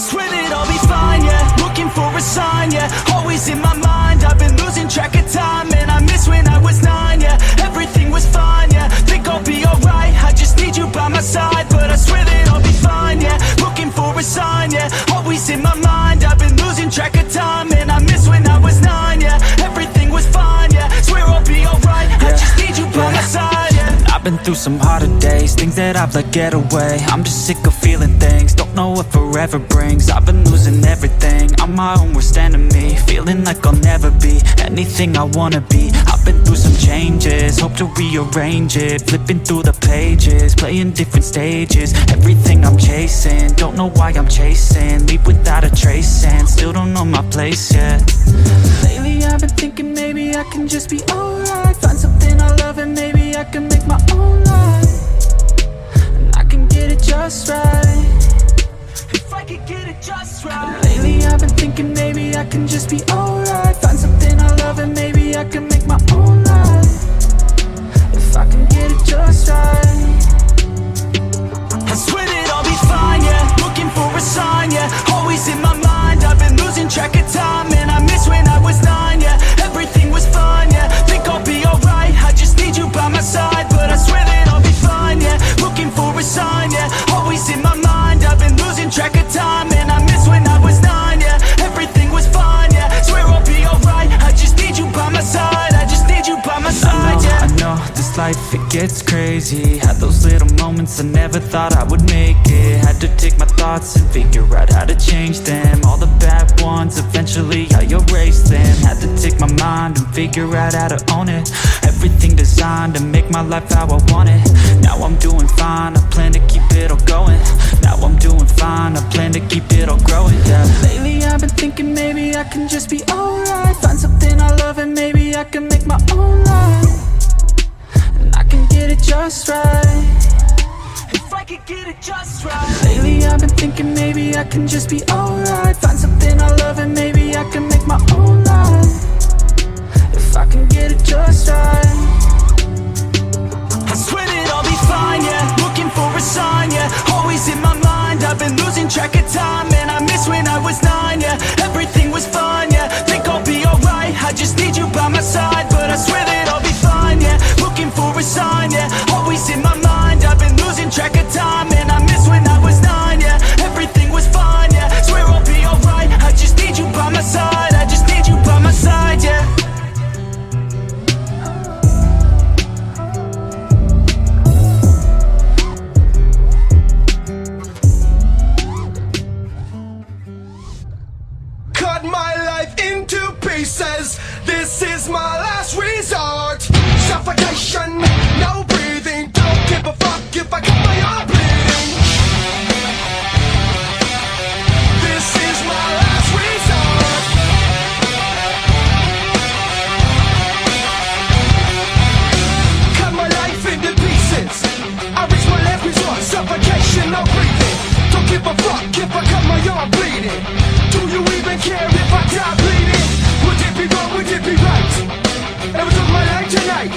swear that I'll be fine, yeah. Looking for a sign, yeah. Always in my mind, I've been losing track of time. And I miss when I was 9, yeah. Everything was fine, yeah. Think I'll be alright, I just need you by my side. But I swear that I'll be fine, yeah. Looking for a sign, yeah. Always in my mind, I've been losing track of time. And I miss when I was 9, yeah. Everything was fine, yeah. Swear I'll be alright, I just need you by my side, yeah. I've been through some harder days, things that I've let get away. I'm just sick of feeling things, don't know what forever brings. I've been losing everything, I'm my own worst enemy. Feeling like I'll never be anything I wanna be. I've been through some changes, hope to rearrange it. Flipping through the pages, playing different stages. Everything I'm chasing, don't know why I'm chasing. Leave without a trace and still don't know my place yet. Lately I've been thinking maybe I can just be alright. Find something I love and maybe I can make my own life. And I can get it just right. If I could get it just right. Lately I've been thinking maybe I can just be alright. Find something I love and maybe I can make my own life. If I can get it just right. I swear that I'll be fine, yeah. Looking for a sign, yeah. Always in my mind, I've been losing track of time. And I miss when I was 9, yeah. Everything was fine, yeah. Think I'll be alright, I just need you by my side. But I swear that I'll be fine, yeah. Looking for a sign, yeah. Always in my mind, I've been losing track of time. And I miss when I was 9, yeah. Everything was fine, yeah. Swear I'll be alright, I just need you by my side. I just need you by my side, yeah. I know, this life it gets crazy. Had those little moments I never thought I would make it. Had to take my thoughts and figure out how to change them. All the bad ones, eventually I erased them. Had to take my mind and figure out how to own it. Everything designed to make my life how I want it. Now I'm doing fine, I plan to keep it all going. Now I'm doing fine, I plan to keep it all growing, yeah. Lately I've been thinking maybe I can just be alright. Find something I love and maybe I can make my own life. And I can get it just right. If I could get it just right. Lately I've been thinking maybe I can just be alright. Find something I love and maybe I can make my own life. If I can get it just right. I swear that I'll be fine, yeah. Looking for a sign, yeah. Always in my mind, I've been losing track of time. And I miss when I was 9, yeah. Everything was fine, yeah. Think I'll be alright, I just need you by my side. But I swear that I'll be fine, yeah. Looking for a sign, yeah. Always in my mind, I've been losing track of time. And I miss when I was 9, yeah. Everything was fine, yeah. Swear I'll be alright, I just need you by my side. I just need you by my side, yeah. Cut my life into pieces. This is my last resort. Suffocation, no breathing. Don't give a fuck if I cut my arm bleeding. This is my last resort. Cut my life into pieces. I reach my last resort. Suffocation, no breathing. Don't give a fuck if I cut my arm bleeding. Do you even care if I die bleeding? Would it be wrong, would it be right? Ever took my life tonight?